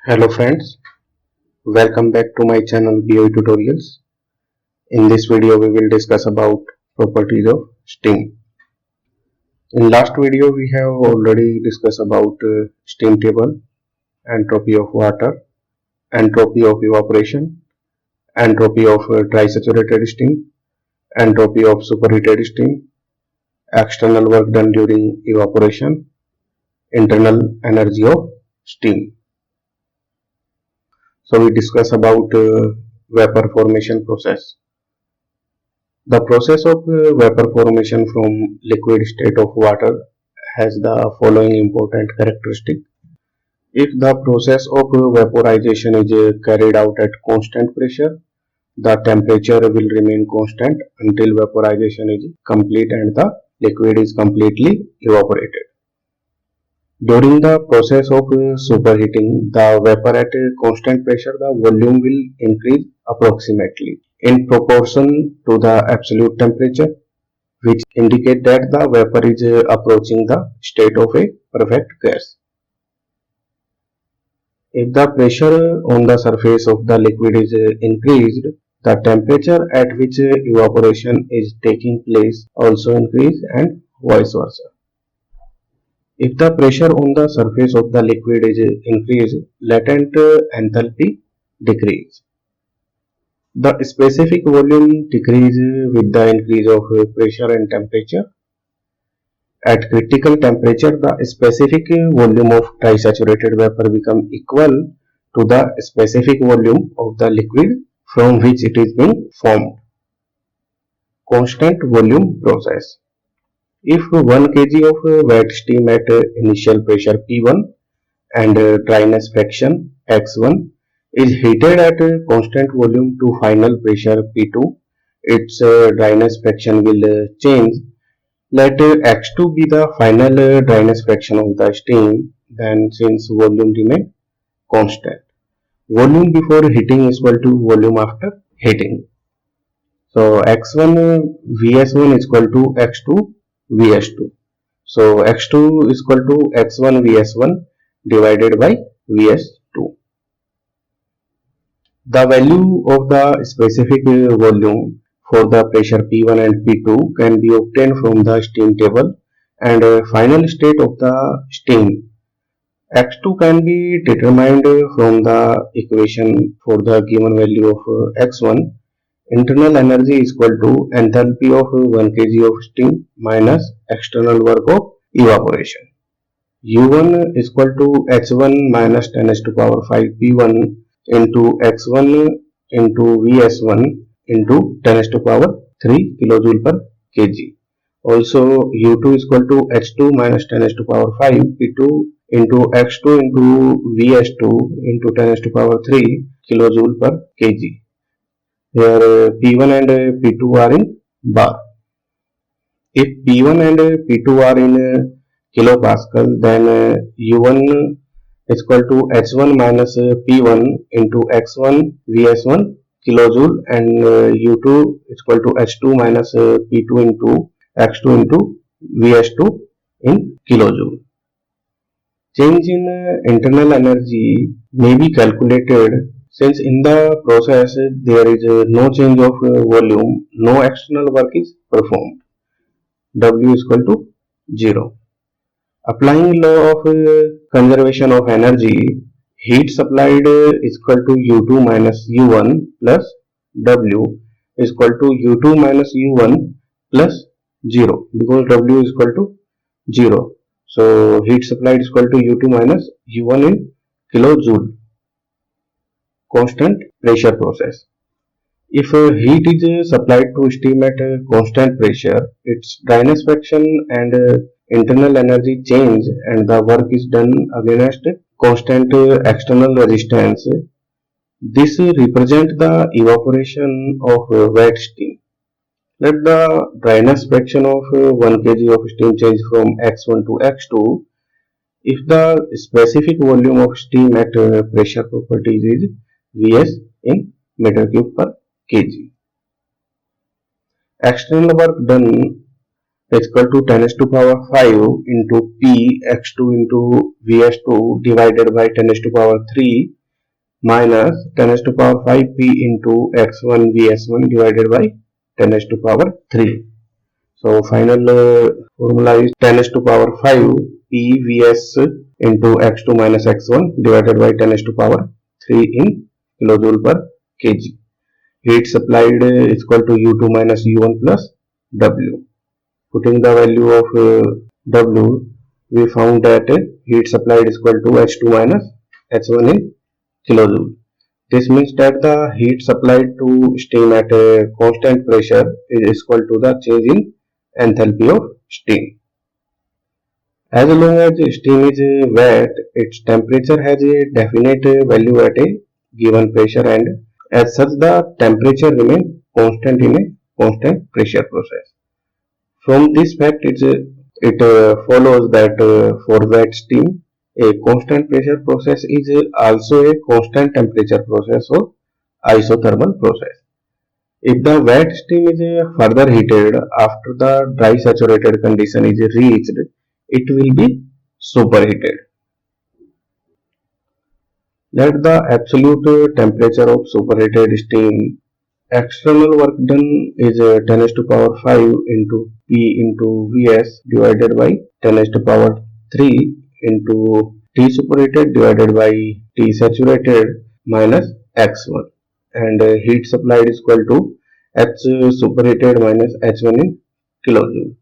Hello friends, welcome back to my channel BOE Tutorials. In this video we will discuss about properties of steam. In last video we have already discussed about steam table, entropy of water, entropy of evaporation, entropy of dry saturated steam, entropy of superheated steam, external work done during evaporation, internal energy of steam. So we discuss about vapor formation process. The process of vapor formation from liquid state of water has the following important characteristic. If the process of vaporization is carried out at constant pressure, the temperature will remain constant until vaporization is complete and the liquid is completely evaporated. During the process of superheating, the vapor at constant pressure, the volume will increase approximately in proportion to the absolute temperature, which indicate that the vapor is approaching the state of a perfect gas. If the pressure on the surface of the liquid is increased, the temperature at which evaporation is taking place also increase and vice versa. If the pressure on the surface of the liquid is increased, latent enthalpy decrease. The specific volume decrease with the increase of pressure and temperature. At critical temperature, the specific volume of dry-saturated vapor become equal to the specific volume of the liquid from which it is being formed. Constant volume process. If 1 kg of wet steam at initial pressure P1 and dryness fraction X1 is heated at constant volume to final pressure P2, its dryness fraction will change. Let X2 be the final dryness fraction of the steam, then since volume remain constant. Volume before heating is equal to volume after heating. So X1 Vs1 is equal to X2 Vs2. So X2 is equal to X1 Vs1 divided by Vs2. The value of the specific volume for the pressure P1 and P2 can be obtained from the steam table and final state of the steam. X2 can be determined from the equation for the given value of X1. Internal energy is equal to enthalpy of 1 kg of steam minus external work of evaporation. U1 is equal to H1 minus 10 to the power 5 P1 into X1 into Vs1 into 10 to the power 3 kilojoule per kg. Also U2 is equal to H2 minus 10 to the power 5 P2 into X2 into Vs2 into 10 to the power 3 kilojoule per kg. Here P1 and P2 are in bar. If P1 and P2 are in kilopascal, then U1 is equal to H1 minus P1 into X1 Vs1 kilojoule and U2 is equal to H2 minus P2 into X2 into Vs2 in kilojoule. Change in internal energy may be calculated since in the process there is no change of volume, no external work is performed. W is equal to 0. Applying law of conservation of energy, heat supplied is equal to U2 minus U1 plus W is equal to U2 minus U1 plus 0 because W is equal to 0. So heat supplied is equal to U2 minus U1 in kilojoule. Constant pressure process. If heat is supplied to steam at constant pressure, its dryness fraction and internal energy change and the work is done against constant external resistance. This represents the evaporation of wet steam. Let the dryness fraction of 1 kg of steam change from X1 to X2 if the specific volume of steam at pressure properties is Vs in meter cube per kg. External work done is equal to 10 to power 5 into P x2 into Vs2 divided by 10 to power 3 minus 10 to power 5 P into x1 Vs1 divided by 10 to power 3. So final formula is 10 to power 5 P Vs into x2 minus x1 divided by 10 to power 3 in kilojoule per kg. Heat supplied is equal to U2 minus U1 plus W. Putting the value of W, we found that heat supplied is equal to H2 minus H1 in kilojoule. This means that the heat supplied to steam at a constant pressure is equal to the change in enthalpy of steam. As long as steam is wet, its temperature has a definite value at a given pressure, and as such the temperature remains constant in a constant pressure process. From this fact, it follows that for wet steam, a constant pressure process is also a constant temperature process or isothermal process. If the wet steam is further heated after the dry saturated condition is reached, it will be superheated. Let the absolute temperature of superheated steam. External work done is 10 to power 5 into P into Vs divided by 10 to power 3 into T superheated divided by T saturated minus X1, and heat supplied is equal to H superheated minus H1 in kilojoule.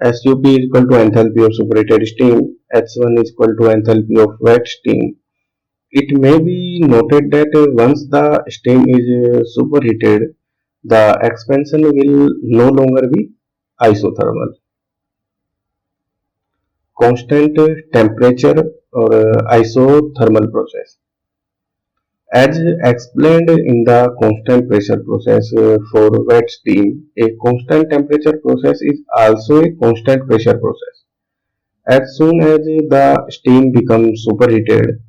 SUP is equal to enthalpy of superheated steam, H1 is equal to enthalpy of wet steam. It may be noted that once the steam is superheated, the expansion will no longer be isothermal. Constant temperature or isothermal process. As explained in the constant pressure process for wet steam, a constant temperature process is also a constant pressure process. As soon as the steam becomes superheated,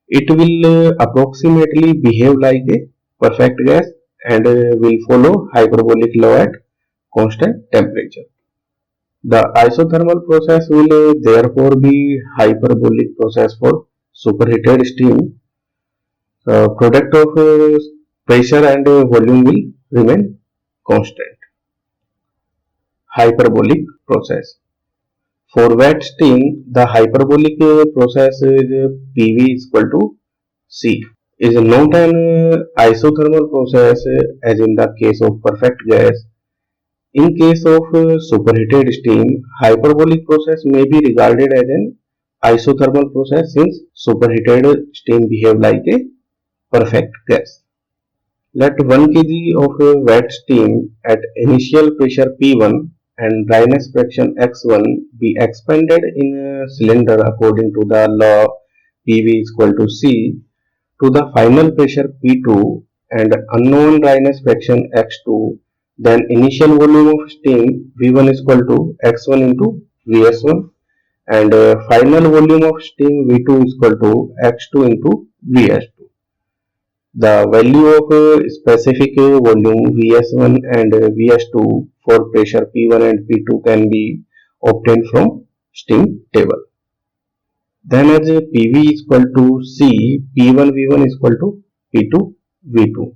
it will approximately behave like a perfect gas and will follow hyperbolic law at constant temperature. The isothermal process will therefore be hyperbolic process for superheated steam. Product of pressure and volume will remain constant. Hyperbolic process. For wet steam, the hyperbolic process is PV is equal to C. Is not an isothermal process as in the case of perfect gas. In case of superheated steam, hyperbolic process may be regarded as an isothermal process since superheated steam behave like a perfect gas. Let 1 kg of wet steam at initial pressure P1 and dryness fraction X1 be expanded in a cylinder according to the law PV is equal to C to the final pressure P2 and unknown dryness fraction X2, then initial volume of steam V1 is equal to X1 into Vs1 and final volume of steam V2 is equal to X2 into Vs2. The value of specific volume Vs1 and Vs2 for pressure P1 and P2 can be obtained from steam table. Then as PV is equal to C, P1 V1 is equal to P2 V2.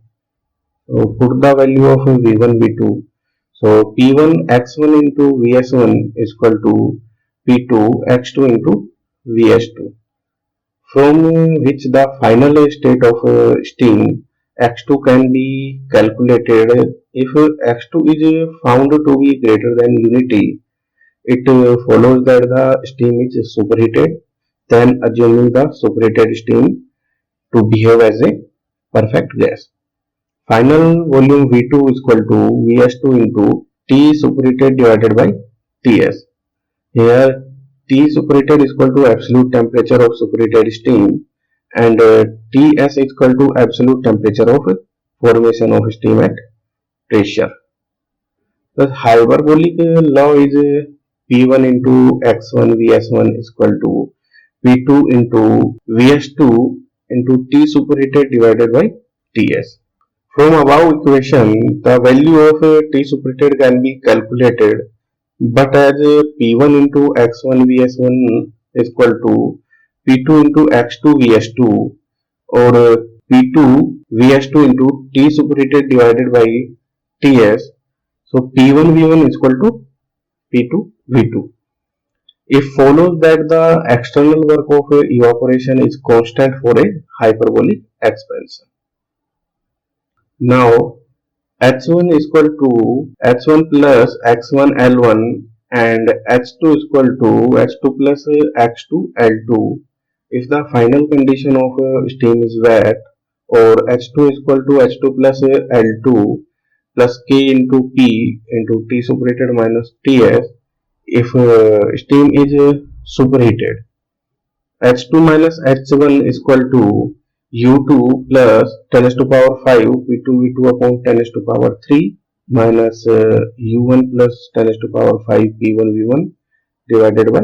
So put the value of V1 V2. So P1 X1 into Vs1 is equal to P2 X2 into Vs2, from which the final state of steam X2 can be calculated. If X2 is found to be greater than unity, it follows that the steam is superheated, then assuming the superheated steam to behave as a perfect gas. Final volume V2 is equal to Vs2 into T superheated divided by Ts. Here T superheated is equal to absolute temperature of superheated steam and Ts is equal to absolute temperature of formation of steam at pressure. The hyperbolic law is P1 into X1 Vs1 is equal to P2 into Vs2 into T superheated divided by Ts. From above equation, the value of T superheated can be calculated, but as P1 into X1 Vs1 is equal to P2 into X2 Vs2, or P2 Vs2 into T superheated divided by Ts. So P1 V1 is equal to P2 V2. It follows that the external work of evaporation is constant for a hyperbolic expansion. Now H1 is equal to H1 plus X1 L1 and H2 is equal to H2 plus X2 L2 if the final condition of steam is wet, or H2 is equal to H2 plus L2 plus K into P into T superheated minus Ts if steam is superheated. H2 minus H1 is equal to U2 plus 10 to power 5 P2 V2 upon 10 to power 3 minus U1 plus 10 to power 5 P1 V1 divided by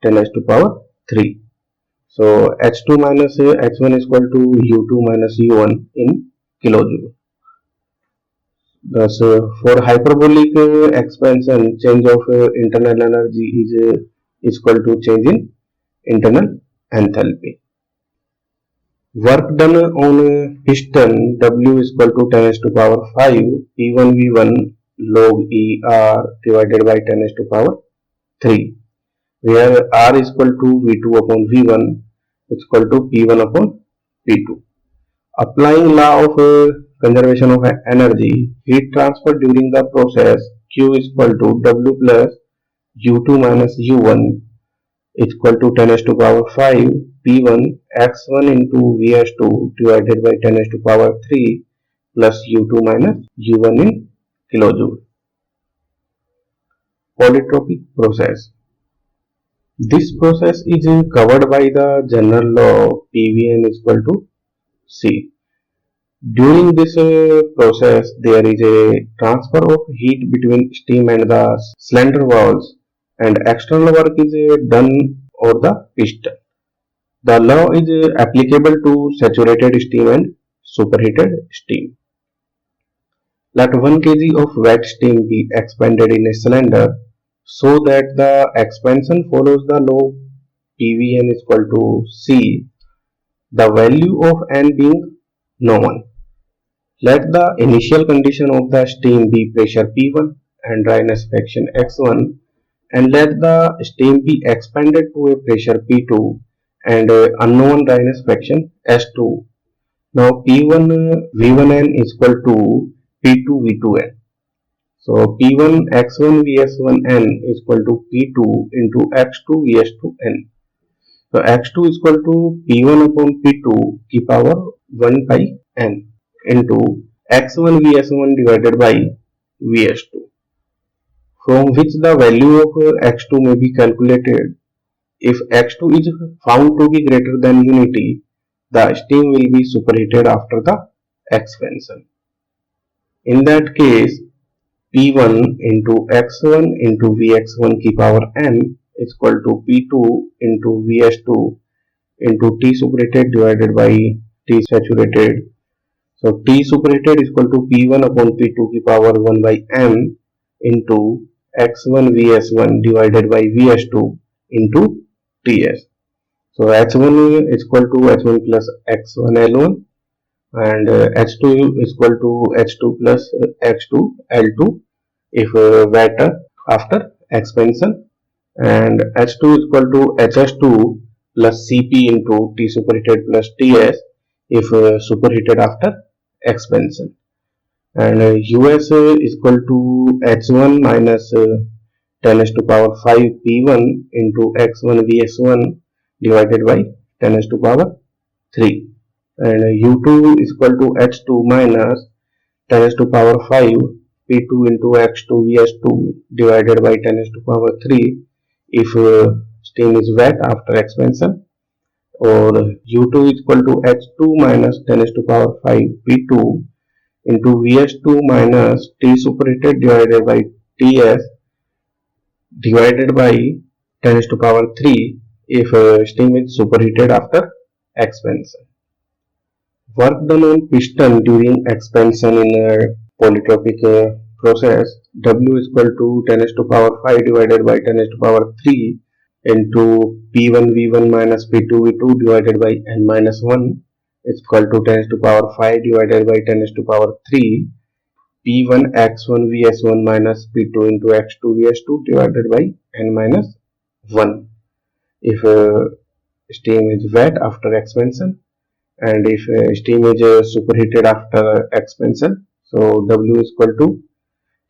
10 to power 3. So H2 minus H1 is equal to U2 minus U1 in kilojoule. Thus, for hyperbolic expansion, change of internal energy is equal to change in internal enthalpy. Work done on a piston W is equal to 10 raised to power 5 P1 V1 log E R divided by 10 raised to power 3, where R is equal to V2 upon V1 is equal to P1 upon P2. Applying law of conservation of energy, heat transfer during the process Q is equal to W plus U2 minus U1 is equal to 10 raised to power 5 P1 x1 into Vs2 divided by 10 raised to power 3 plus U2 minus U1 in kilojoule. Polytropic process. This process is covered by the general law PVN is equal to C. During this process, there is a transfer of heat between steam and the cylinder walls, and external work is done over the piston. The law is applicable to saturated steam and superheated steam. Let 1 kg of wet steam be expanded in a cylinder so that the expansion follows the law PVN is equal to C, the value of N being known. Let the initial condition of the steam be pressure P1 and dryness fraction X1, and let the steam be expanded to a pressure P2 and unknown dryness fraction S2. Now P1 V1N is equal to P2 V2N. So P1 X1 Vs1N is equal to P2 into X2 Vs2N. So X2 is equal to P1 upon P2 की power 1 by N into X1 Vs1 divided by Vs2, from which the value of X2 may be calculated. If X2 is found to be greater than unity, the steam will be superheated after the expansion. In that case, P1 into X1 into Vx1 की power N is equal to P2 into Vs2 into T superheated divided by T saturated. So T superheated is equal to P1 upon P2 की power 1 by M into X1 Vs1 divided by Vs2 into Ts. So H1 is equal to H1 plus X1 L1 and H2 is equal to H2 plus X2 L2 if wetter after expansion, and H2 is equal to HS2 plus Cp into T superheated plus Ts if superheated after expansion, and US is equal to H1 minus 10 to power 5 P1 into X1 Vs1 divided by 10 to power 3, and U2 is equal to H2 minus 10 to power 5 P2 into X2 Vs2 divided by 10 to power 3 if steam is wet after expansion, or U2 is equal to H2 minus 10 to power 5 P2 into Vs2 minus T superheated divided by Ts divided by 10 to power 3 if steam is superheated after expansion. Work done on piston during expansion in a polytropic process, W is equal to 10 to the power 5 divided by 10 to the power 3 into P1 V1 minus P2 V2 divided by n minus 1 is equal to 10 to the power 5 divided by 10 to the power 3 P1 x1 Vs1 minus P2 into x2 Vs2 divided by n minus 1. If steam is wet after expansion, and if steam is superheated after expansion, so W is equal to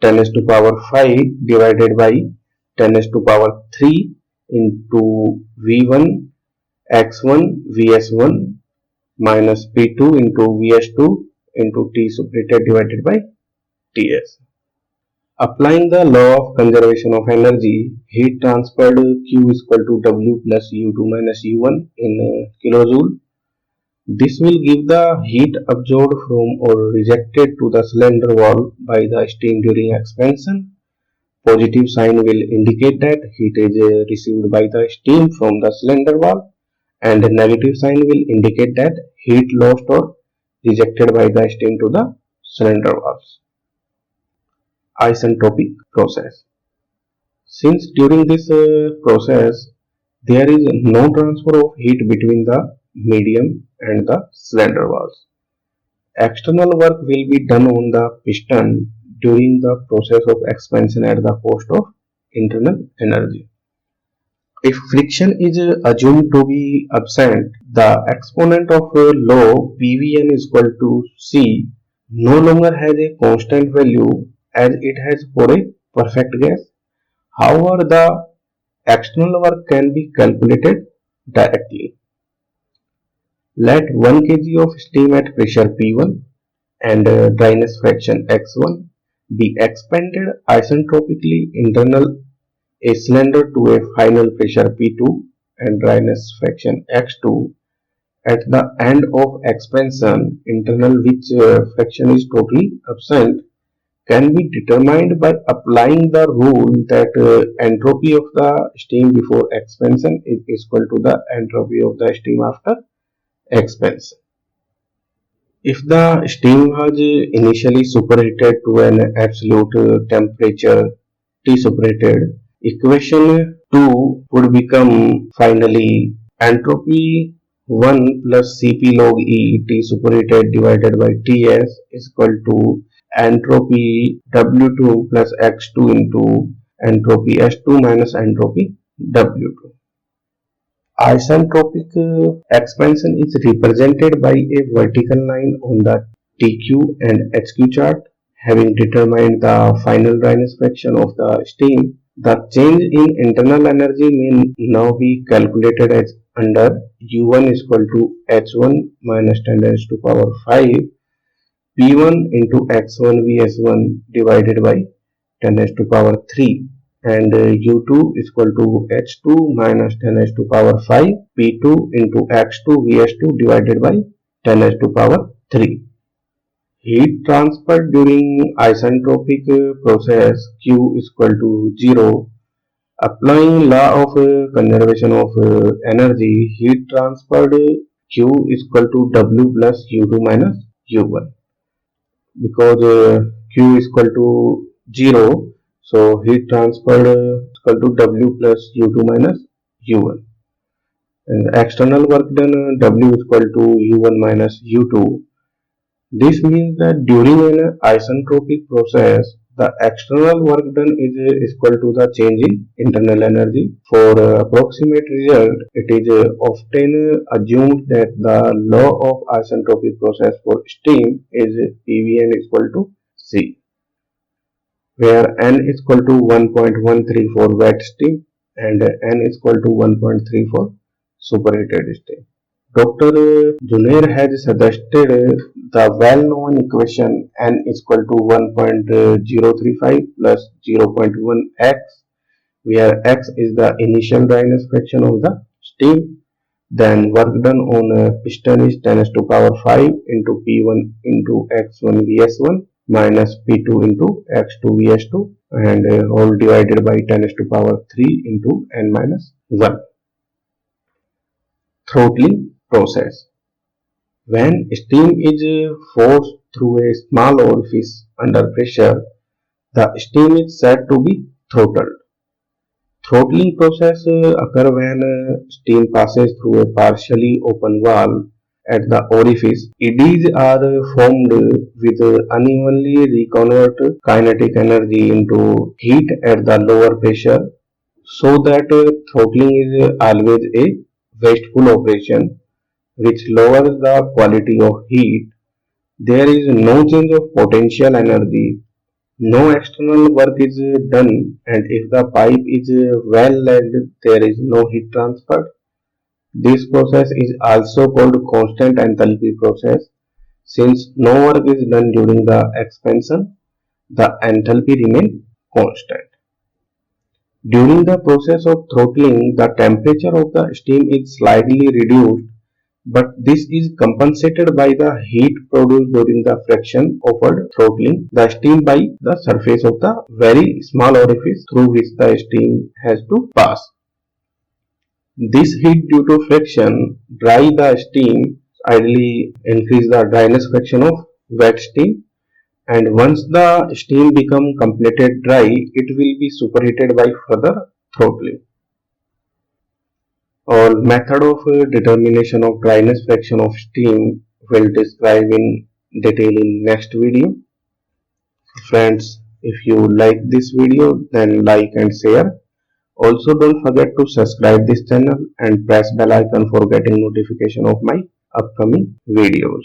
10 to the power 5 divided by 10 to the power 3 into V1 x1 Vs1 minus P2 into Vs2 into T superheated divided by Ts. Applying the law of conservation of energy, heat transferred Q is equal to W plus U2 minus U1 in kilojoule. This will give the heat absorbed from or rejected to the cylinder wall by the steam during expansion. Positive sign will indicate that heat is received by the steam from the cylinder wall, and a negative sign will indicate that heat lost or rejected by the steam to the cylinder walls. Isentropic process. Since during this process there is no transfer of heat between the medium and the cylinder walls, external work will be done on the piston during the process of expansion at the cost of internal energy. If friction is assumed to be absent, the exponent of law PVN is equal to C no longer has a constant value as it has for a perfect gas. However, the external work can be calculated directly. Let 1 kg of steam at pressure P1 and dryness fraction X1 be expanded isentropically internal a cylinder to a final pressure P2 and dryness fraction X2. At the end of expansion, internal which fraction is totally absent can be determined by applying the rule that entropy of the steam before expansion is equal to the entropy of the steam after expansion. If the steam was initially superheated to an absolute temperature T superheated, equation 2 would become finally entropy 1 plus Cp log E T superheated divided by Ts is equal to entropy W2 plus X2 into entropy S2 minus entropy W2. Isentropic expansion is represented by a vertical line on the TQ and HQ chart. Having determined the final dryness fraction of the steam, the change in internal energy may now be calculated as under U1 is equal to H1 minus 10 raised to power 5 P1 into X1 Vs1 divided by 10 raised to power 3 and U2 is equal to H2 minus 10 raised to power 5 P2 into X2 Vs2 divided by 10 raised to power 3. Heat transfer during isentropic process Q is equal to 0. Applying law of conservation of energy, heat transferred Q is equal to W plus U2 minus U1. Because Q is equal to 0, so heat transferred is equal to W plus U2 minus U1. And external work done W is equal to U1 minus U2. This means that during an isentropic process, the external work done is equal to the change in internal energy. For approximate result, it is often assumed that the law of isentropic process for steam is PVN is equal to C, where N is equal to 1.13 for wet steam and N is equal to 1.3 for superheated steam. Dr. Junair has suggested the well-known equation N is equal to 1.035 plus 0.1x, where x is the initial dryness fraction of the steam. Then work done on a piston is 10 to the power 5 into P1 into X1 Vs1 minus P2 into X2 Vs2 and all divided by 10 to the power 3 into n minus 1. Throttling process. When steam is forced through a small orifice under pressure, the steam is said to be throttled. Throttling process occur when steam passes through a partially open valve at the orifice. Eddies are formed with unevenly reconvert kinetic energy into heat at the lower pressure, so that throttling is always a wasteful operation which lowers the quality of heat. There is no change of potential energy, no external work is done, and if the pipe is well legged, there is no heat transfer. This process is also called constant enthalpy process. Since no work is done during the expansion, the enthalpy remains constant. During the process of throttling, the temperature of the steam is slightly reduced, but this is compensated by the heat produced during the friction offered throttling the steam by the surface of the very small orifice through which the steam has to pass. This heat due to friction dry the steam, ideally increase the dryness fraction of wet steam, and once the steam become completed dry, it will be superheated by further throttling. All method of determination of dryness fraction of steam will describe in detail in next video. Friends, if you like this video, then like and share. Also don't forget to subscribe this channel and press bell icon for getting notification of my upcoming videos.